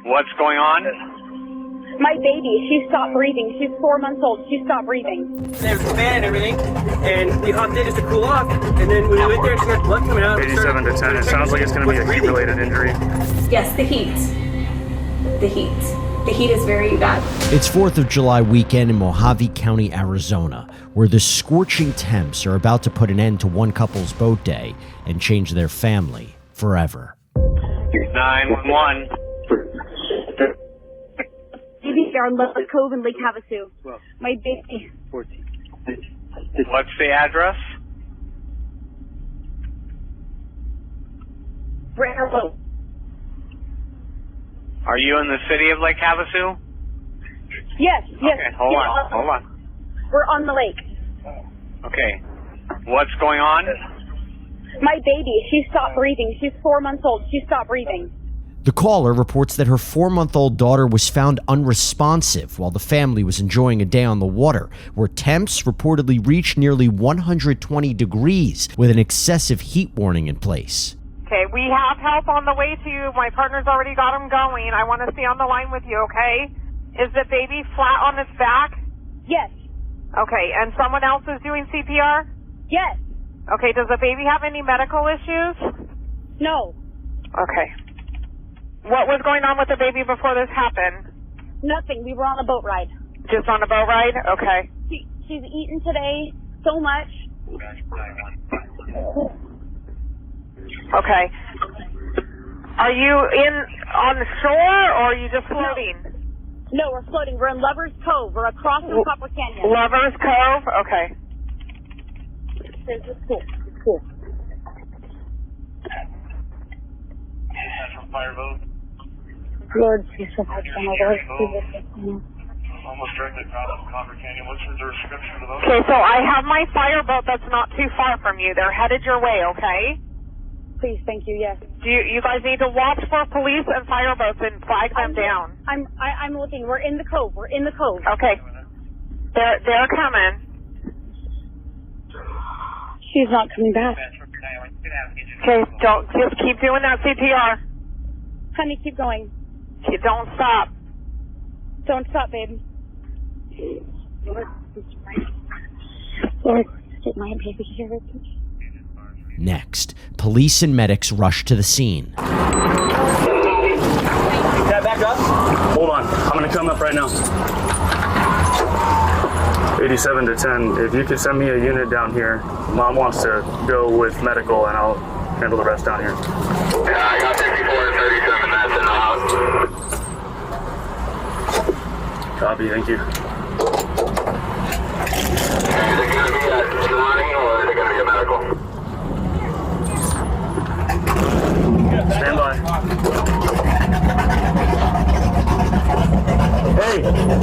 What's going on? My baby, she stopped breathing. She's 4 months old. She stopped breathing. There's a fan and everything, and we hopped in just to cool off, and then when we went there, she got blood coming out. 87 to 10. It sounds like it's going to be a heat-related injury. Yes, the heat. The heat. The heat is very bad. It's 4th of July weekend in Mojave County, Arizona, where the scorching temps are about to put an end to one couple's boat day and change their family forever. 911. Baby's here on Lake Cove in Lake Havasu. My baby. 14. What's the address? Brandon. Are you in the city of Lake Havasu? Yes, yes. Okay, hold on. We're on the lake. Okay. What's going on? My baby, she stopped breathing. She's 4 months old. She stopped breathing. The caller reports that her 4-month-old daughter was found unresponsive while the family was enjoying a day on the water, where temps reportedly reached nearly 120 degrees with an excessive heat warning in place. Okay, we have help on the way to you. My partner's already got him going. I want to stay on the line with you, okay? Is the baby flat on its back? Yes, Okay, and someone else is doing CPR? yes, Okay, does the baby have any medical issues? no, Okay. What was going on with the baby before this happened? nothing. We were on a boat ride. Just on a boat ride? Okay. She's eaten today so much. Okay. Are you on the shore, or are you just floating? No, we're floating. We're in Lover's Cove. We're across from Copper Canyon. Lover's Cove? Okay. It's cool. It's cool. Lord, please so much. Oh my Lord, Almost directly across from Copper Canyon. What's the description of those? Okay, so I have my fireboat that's not too far from you. They're headed your way, okay? please, thank you. Yes. Do you guys need to watch for police and fireboats and flag them down? I'm looking. We're in the cove. We're in the cove. Okay. They're coming. She's not coming back. Okay, don't just keep doing that CPR. Honey, keep going. You don't stop. Don't stop, babe. Lord, get my baby here. Next, police and medics rush to the scene. Can I back up? Hold on, I'm gonna come up right now. 87 to 10, if you could send me a unit down here. Mom wants to go with medical and I'll handle the rest down here. Yeah, I got 54 and 37, that's in the house. Copy, thank you. Is it going to be a drowning or is it going to be a medical? Stand by. Hey,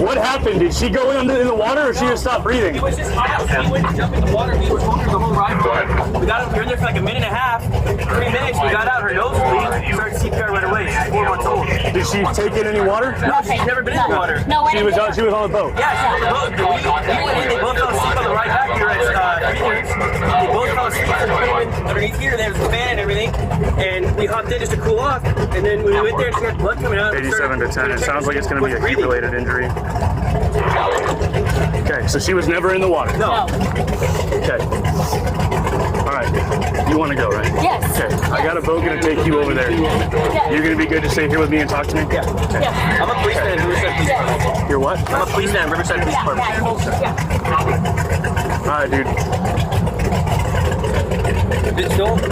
what happened? Did she go in the water or she just stopped breathing? It was just hot. We went to jump in the water. We were holding her the whole ride. We were in there for like a minute and a half. 3 minutes, we got out. Her nose bleeding. We started CPR right away. She's 4 months old. Did she take in any water? No, she's never been in the water. No, She was on the boat. Yeah, she was on the boat. We went in. They both fell asleep on the ride back here at Freelands. They both fell asleep underneath here. There was a fan and everything. And we hopped in just to cool off. And then when we went there, she got blood coming out. 87 to 10, it sounds like it's going to be a heat-related injury. Okay, so she was never in the water? No. Okay. All right. You want to go, right? Yes. Okay. I got a boat going to take you over there. You're going to be good to stay here with me and talk to me? Yeah. Okay. Yeah. I'm a policeman in Riverside Police Department. You're what? I'm a policeman in Riverside Police Department. All right, dude.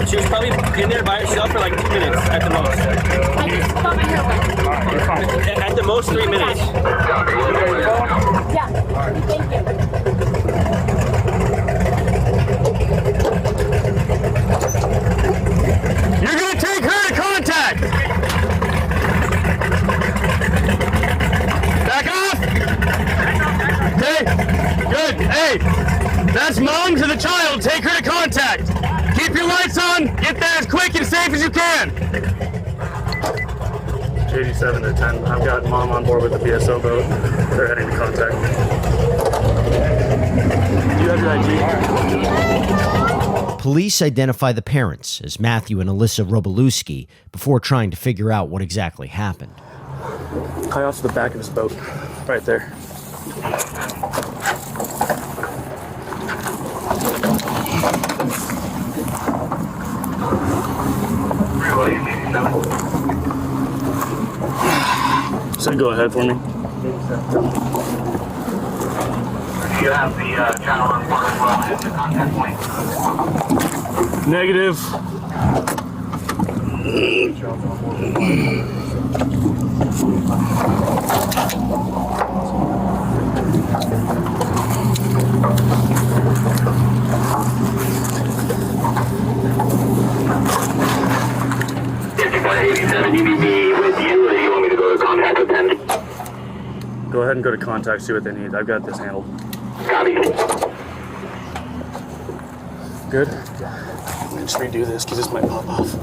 She was probably in there by herself for like 2 minutes at the most. I just thought my hair wet. At the most 3 minutes. Yeah. Thank you. You're going to take her to contact! Back off! Okay, good. Hey, that's mom to the child. Take her to contact. Keep your lights on. Get there as quick and safe as you can. 87 to 10. I've got mom on board with the BSO boat. They're heading to contact. Do you have your ID? Police identify the parents as Mathew and Alyssa Wroblewski before trying to figure out what exactly happened. Tie off to the back of his boat, right there. So go ahead for me. You have the channel on board as well as the contact point. Negative. You need me with you, or you want me to go to contact with them? Go ahead and go to contact, see what they need. I've got this handled. Copy. Good? Let me just redo this because this might pop off.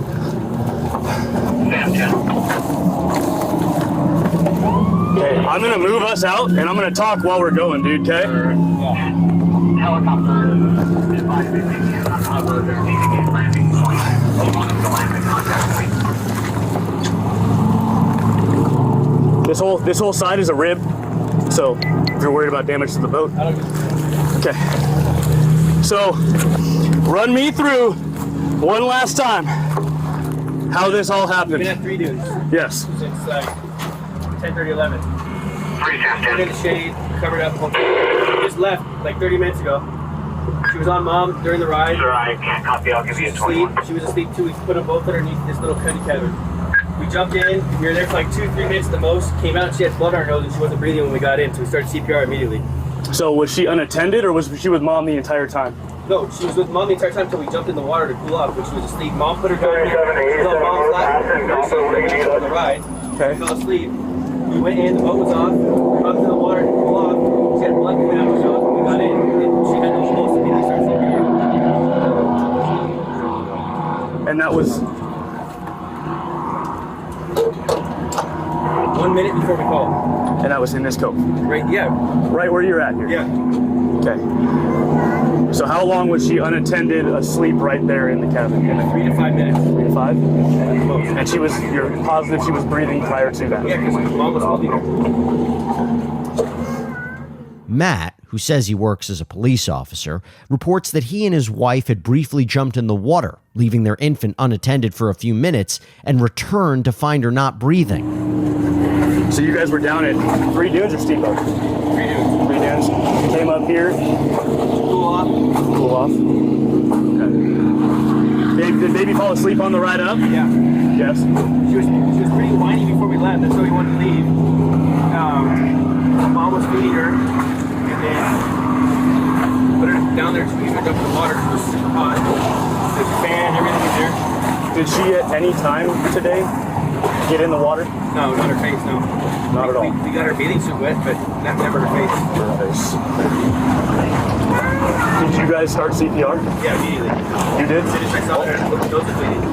Okay, I'm gonna move us out and I'm gonna talk while we're going, dude, okay? Helicopter advised me on cover their immediate landing point. Along the landing contact point. This whole side is a rib, so if you're worried about damage to the boat. Okay. So, run me through one last time how this all happened. We've been at 3 dudes Yes. since like 10:30, 11. We're in the shade, covered up. Just left like 30 minutes ago. She was on mom during the ride. Sure, I can't copy. I'll give you a 21. She was asleep too. We put them both underneath this little cuddy cabin. We jumped in. We were there for like 2-3 minutes at the most. Came out. She had blood on her nose and she wasn't breathing when we got in. So we started CPR immediately. So was she unattended or was she with mom the entire time? No, she was with mom the entire time until we jumped in the water to cool off, when she was asleep. Mom put her down here. She was on mom's lap on the ride. Okay. We fell asleep. We went in. The boat was off. We jumped in the water to cool off. She had blood coming out of her nose when we got in. And she had no pulse and immediately started CPR. And that was 1 minute before we called. and that was in this cove. Right? Yeah. Right where you're at here. Yeah. Okay. So how long was she unattended, asleep right there in the cabin? 3 to 5 minutes. 3 to 5? And you're positive she was breathing prior to that? Yeah, because mom was holding her. Matt, who says he works as a police officer, reports that he and his wife had briefly jumped in the water, leaving their infant unattended for a few minutes, and returned to find her not breathing. So you guys were down at 3 dunes or steamboat? 3 dudes. 3 dunes. Came up here. Cool off. Cool off. Okay. Did baby fall asleep on the ride up? Yeah. Yes. She was pretty whiny before we left. That's why we wanted to leave. Mom was feeding her, and then put her down there. She went up in the water. It was super hot. There's a fan, everything in there. Did she at any time today get in the water? No, not her face. No. Not at all. We got her bathing suit wet, but never her face. Her face. Did you guys start CPR? Yeah, immediately. You did? As soon as I saw her, the nose was bleeding.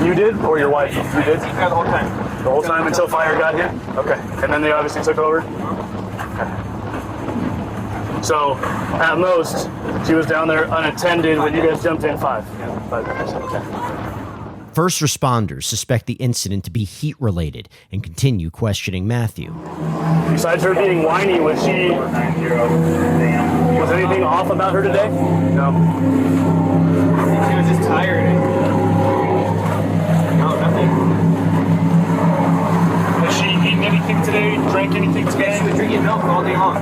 You did, or your wife? You did? CPR the whole time. The whole time until fire got here? Okay. And then they obviously took over? Okay. So, at most, she was down there unattended when you guys jumped in 5? Yeah. 5 minutes, okay. First responders suspect the incident to be heat-related and continue questioning Matthew. Besides her being whiny, was anything off about her today? No. She was just tired. No, nothing. Has she eaten anything today? Drank anything today? Yeah, she was drinking milk all day long.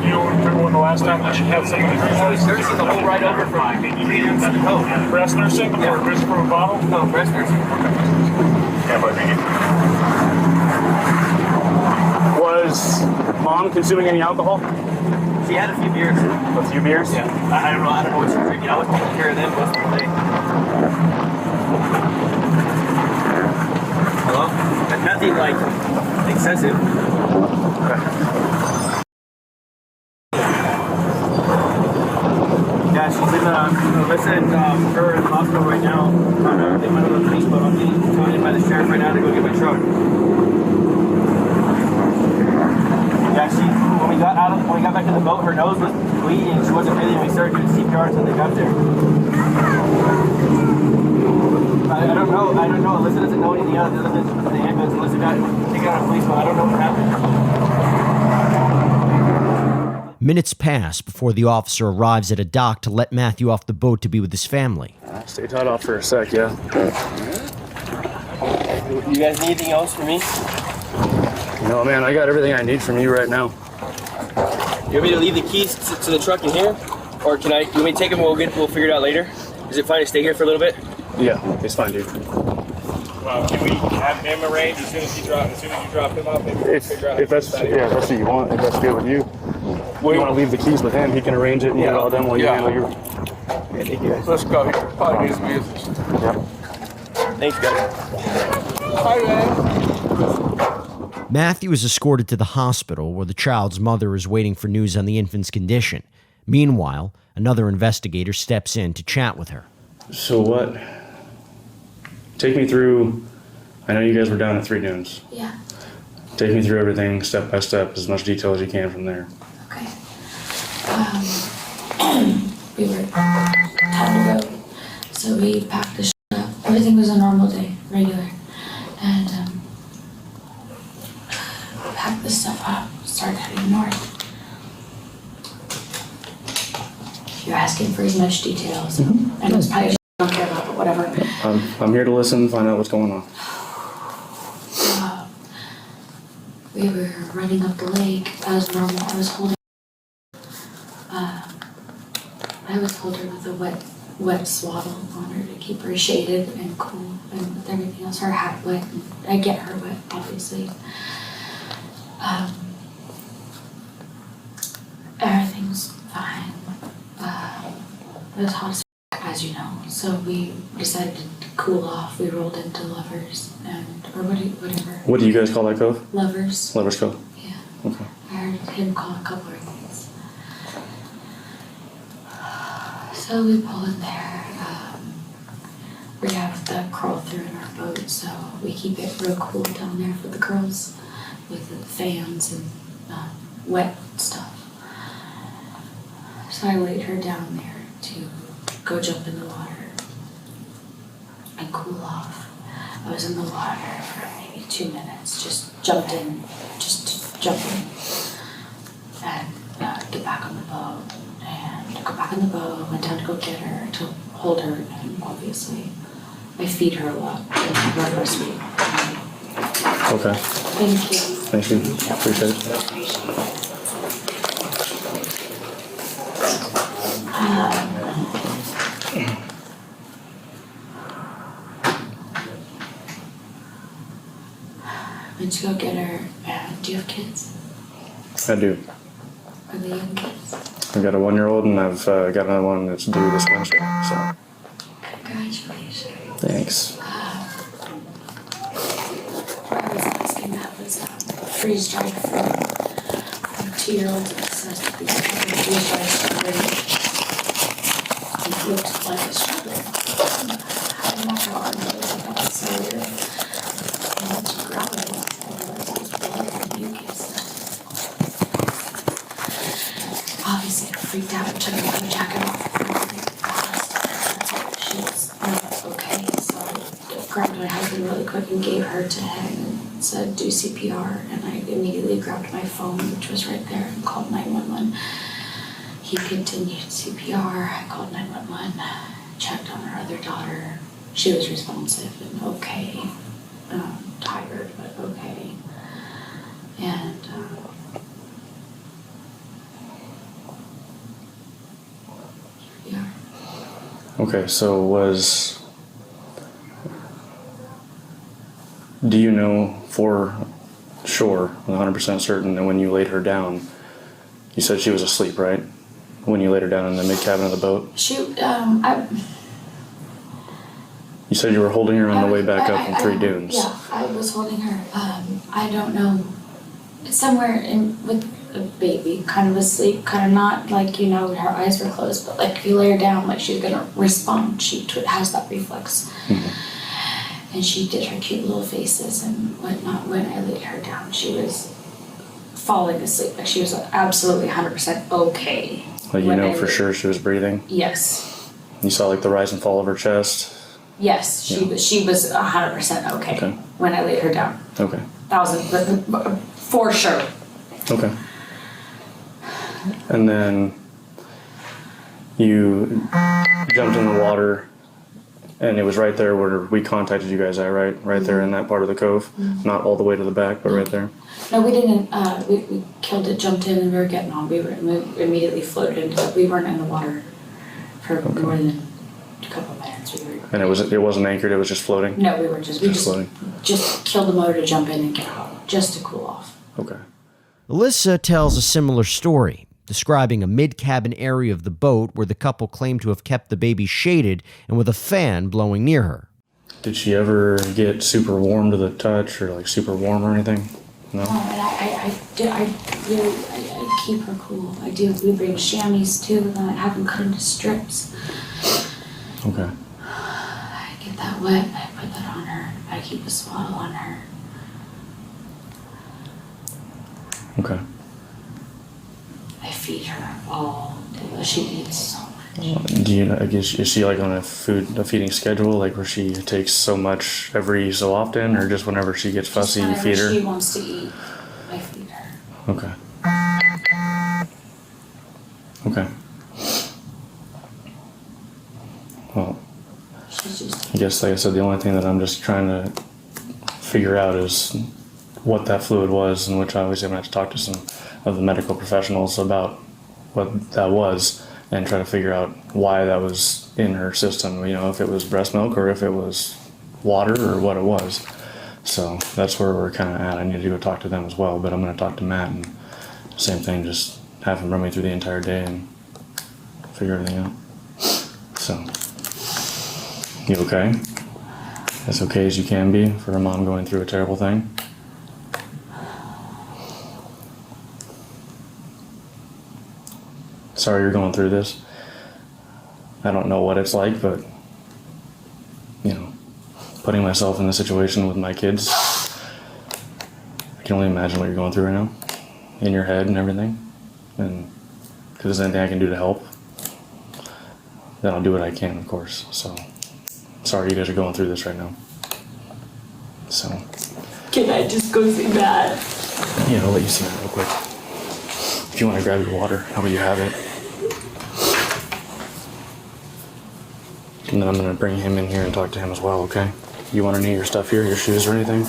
You don't remember when the last time that she had something to drink? She was nursing the whole ride over from 3 dudes to the coast. Breast nursing or nursing from a bottle? No, breast nursing. Was mom consuming any alcohol? She had a few beers. A few beers? Yeah. I don't know what she was drinking. I was taking care of them most of the day. Hello? But nothing like excessive. Okay. Yeah, she's in Alyssa and her in the hospital right now. They went on the police boat. I'm getting joined by the sheriff right now to go get my truck. Yeah, when we got back to the boat, her nose was bleeding. She wasn't breathing. We started doing CPR until they got there. I don't know. Alyssa doesn't know anything other than the ambulance. Alyssa got not police, but I don't know what happened. Minutes pass before the officer arrives at a dock to let Matthew off the boat to be with his family. Stay tied off for a sec, yeah? You guys need anything else from me? No, man, I got everything I need from you right now. You want me to leave the keys to the truck in here? Or you want me to take them and we'll figure it out later? Is it fine to stay here for a little bit? Yeah, it's fine, dude. Can we have him arrange as soon as you drop him off? If that's what you want, if that's good with you. Well, you want to leave the keys with him, he can arrange it and get it all done while you handle your... Let's go. He probably needs business. Yeah. Thanks, guys. Hi, man. Matthew is escorted to the hospital where the child's mother is waiting for news on the infant's condition. Meanwhile, another investigator steps in to chat with her. So what? Take me through, I know you guys were down at 3 Dunes. Yeah. Take me through everything step by step, as much detail as you can from there. Okay. We were time to go, so we packed the shit up. Everything was a normal day, regular, and packed the stuff up, started heading north. You're asking for as much detail, so I know it's probably shit I don't care about, but whatever. I'm here to listen, find out what's going on. We were running up the lake as normal. I was holding her with a wet swaddle on her to keep her shaded and cool, and with everything else, her hat wet. And I get her wet, obviously. Everything's fine. It was hot as you know, so we decided to cool off. We rolled into Lovers whatever. What do you guys call that cove? Lovers. Lovers Cove? Yeah. Okay. I heard him call a couple of things. So we pull in there. We have the crawl through in our boat, so we keep it real cool down there for the girls with the fans and wet stuff. So I laid her down there to go jump in the water and cool off. I was in the water for maybe 2 minutes, just jumped in, and get back on the boat, and go back on the boat, went down to go get her, to hold her, and obviously I feed her a lot, and her breastfeed. Okay. Thank you. Thank you. Appreciate it. Went to go get her. Do you have kids? I do. Are they young kids? I've got a 1-year-old and I've got another one that's due this Wednesday, so. Congratulations. Thanks. What I was asking that was freeze dried for 2-year-olds obsessed with these freeze dried strawberries. It looked like a strawberry. I don't know how I know it. That was so weird. And then she grabbed it and I realized it was blood and mucus. Obviously I freaked out and took my jacket off and she was not okay. So I grabbed my husband really quick and gave her to him and said do CPR, and I immediately grabbed my phone, which was right there, and called 911. He continued CPR. I called 911, checked on our other daughter. She was responsive and okay. Tired, but okay. And yeah. Okay, so do you know for sure, 100% certain that when you laid her down, you said she was asleep, right? When you laid her down in the mid-cabin of the boat? You said you were holding her on the way back up from 3 Dunes. Yeah, I was holding her. I don't know. It's somewhere with a baby, kind of asleep, kind of not like, her eyes were closed, but like if you lay her down, like she's gonna respond. She has that reflex. Mm-hmm. And she did her cute little faces and whatnot. When I laid her down, she was falling asleep. Like she was absolutely 100% okay. Like for sure she was breathing? Yes. You saw like the rise and fall of her chest? Yes, she was 100% okay when I laid her down. Okay. 1,000, for sure. Okay. And then you jumped in the water, and it was right there where we contacted you guys at, right? Right there in that part of the cove? Not all the way to the back, but right there? No, we didn't. We killed it, jumped in, and we were getting on. We immediately floated into it. We weren't in the water for more than a couple of minutes. And it wasn't anchored, it was just floating? No, we were just floating. Just killed the motor to jump in and get out, just to cool off. Okay. Alyssa tells a similar story, describing a mid-cabin area of the boat where the couple claimed to have kept the baby shaded and with a fan blowing near her. Did she ever get super warm to the touch, or like super warm or anything? No? No, and I keep her cool. I do. We bring chamois too, and then I have them cut into strips. Okay. I get that wet, and I put that on her. I keep a swaddle on her. Okay. I feed her all day. She eats so much. Do you know, is she like on a feeding schedule, like where she takes so much every so often, or just whenever she gets fussy, you feed her? She wants to eat, I feed her. Okay. Okay. Well, I guess, like I said, the only thing that I'm just trying to figure out is what that fluid was, and which obviously I'm going to have to talk to some of the medical professionals about what that was and try to figure out why that was in her system, you know, if it was breast milk or if it was water or what it was. So that's where we're kind of at. I need to go talk to them as well, but I'm going to talk to Matt, and same thing, just have him run me through the entire day and figure everything out. So, you okay? As okay as you can be for a mom going through a terrible thing? Sorry you're going through this. I don't know what it's like, but, you know, putting myself in the situation with my kids, I can only imagine what you're going through right now, in your head and everything. And if there's anything I can do to help, then I'll do what I can, of course. So, sorry you guys are going through this right now. So. Can I just go see that? Yeah, I'll let you see that real quick. If you want to grab your water, how about you have it? And then I'm going to bring him in here and talk to him as well, okay? You want any of your stuff here, your shoes or anything?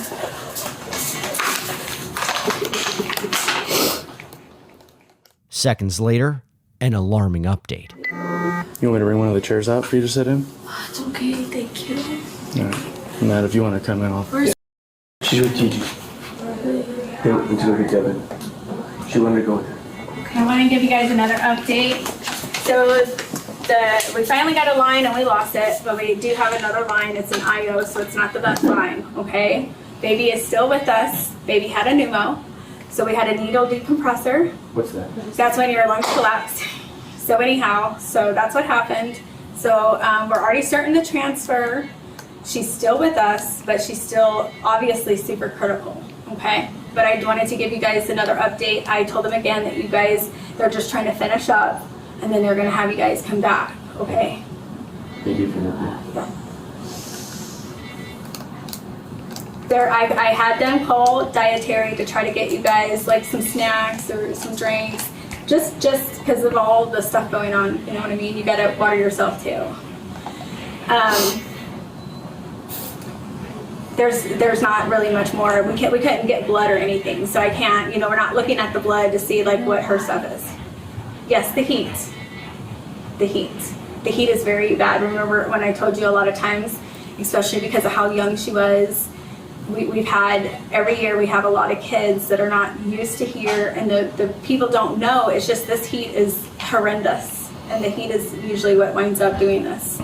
Seconds later, an alarming update. You want me to bring one of the chairs out for you to sit in? Oh, it's okay, thank you. All right. Matt, if you want to come in, I'll... She's with Gigi. They went to go get Devin. She wanted to go with her. Okay, I want to give you guys another update. So we finally got a line and we lost it, but we do have another line. It's an IO, so it's not the best line, okay? Baby is still with us. Baby had a pneumo, so we had a needle decompressor. What's that? That's when your lungs collapsed. So anyhow, so that's what happened. So we're already starting to transfer. She's still with us, but she's still obviously super critical, okay? But I wanted to give you guys another update. I told them again that you guys, they're just trying to finish up, and then they're gonna have you guys come back, okay? Thank you for that. Yeah. I had them call dietary to try to get you guys like some snacks or some drinks, just because of all the stuff going on, you know what I mean? You gotta water yourself too. There's not really much more. We couldn't get blood or anything, so I can't, you know, we're not looking at the blood to see like what her stuff is. Yes, the heat. The heat is very bad. Remember when I told you a lot of times, especially because of how young she was, we've had, every year we have a lot of kids that are not used to here, and the people don't know, it's just this heat is horrendous, and the heat is usually what winds up doing this.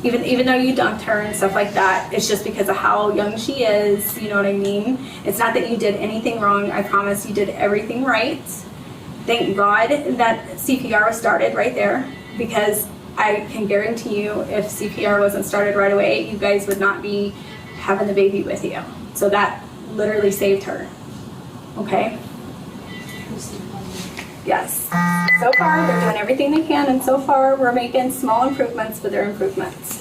Even though you dunked her and stuff like that, it's just because of how young she is, you know what I mean? It's not that you did anything wrong. I promise you did everything right. Thank God that CPR was started right there, because I can guarantee you if CPR wasn't started right away, you guys would not be having the baby with you. So that literally saved her, okay? Yes. So far, they're doing everything they can, and so far, we're making small improvements, but they're improvements.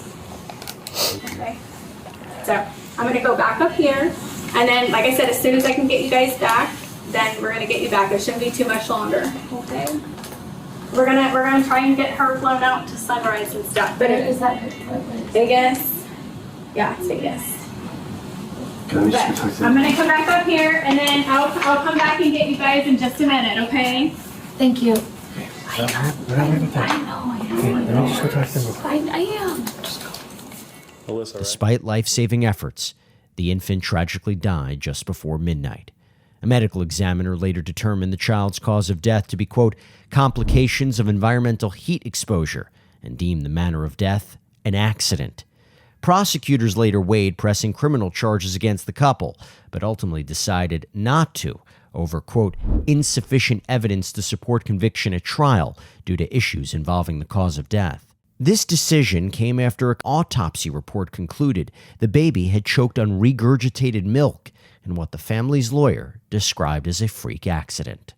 Okay? So, I'm gonna go back up here, and then, like I said, as soon as I can get you guys back, then we're gonna get you back. It shouldn't be too much longer, okay? We're gonna try and get her flown out to Sunrise and stuff. But Is that Vegas? Yeah, it's Vegas. Can we But just go talk to I'm them? gonna come back up here, and then I'll come back and get you guys in just a minute, okay? Thank you. We're not worried about that. I know. Okay, let me just go talk to them. I am. Alyssa, right? Despite life-saving efforts, the infant tragically died just before midnight. A medical examiner later determined the child's cause of death to be, quote, complications of environmental heat exposure, and deemed the manner of death an accident. Prosecutors later weighed pressing criminal charges against the couple, but ultimately decided not to over, quote, insufficient evidence to support conviction at trial due to issues involving the cause of death. This decision came after an autopsy report concluded the baby had choked on regurgitated milk in what the family's lawyer described as a freak accident.